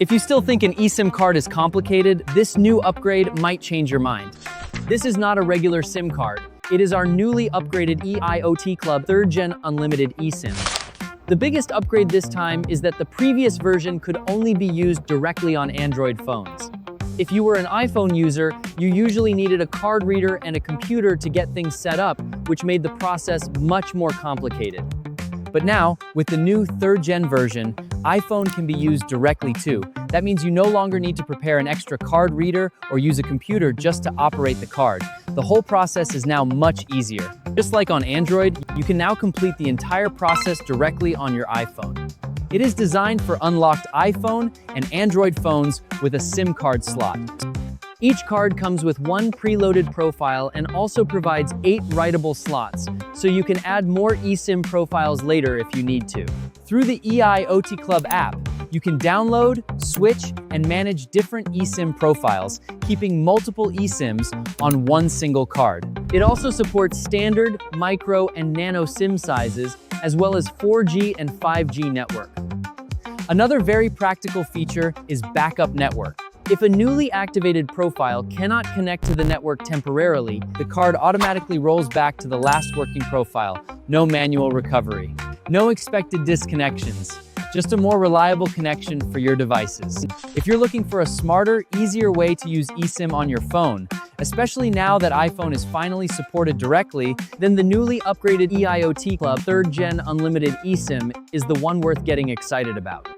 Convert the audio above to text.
If you still think an eSIM card is complicated, this new upgrade might change your mind. This is not a regular SIM card. It is our newly upgraded EIOTCLUB 3rd-Gen Unlimited eSIM. The biggest upgrade this time is that the previous version could only be used directly on Android phones. If you were an iPhone user, you usually needed a card reader and a computer to get things set up, which made the process much more complicated. But now, with the new 3rd-Gen version, iPhone can be used directly too. That means you no longer need to prepare an extra card reader or use a computer just to operate the card. The whole process is now much easier. Just like on Android, you can now complete the entire process directly on your iPhone. It is designed for unlocked iPhone and Android phones with a SIM card slot. Each card comes with one preloaded profile and also provides 8 writable slots, so you can add more eSIM profiles later if you need to. Through the EIOTCLUB app, you can download, switch, and manage different eSIM profiles, keeping multiple eSIMs on one single card. It also supports standard, micro, and nano SIM sizes, as well as 4G and 5G network. Another very practical feature is backup network. If a newly activated profile cannot connect to the network temporarily, the card automatically rolls back to the last working profile. No manual recovery. No expected disconnections. Just a more reliable connection for your devices. If you're looking for a smarter, easier way to use eSIM on your phone, especially now that iPhone is finally supported directly, then the newly upgraded EIOTCLUB 3rd-Gen Unlimited eSIM is the one worth getting excited about.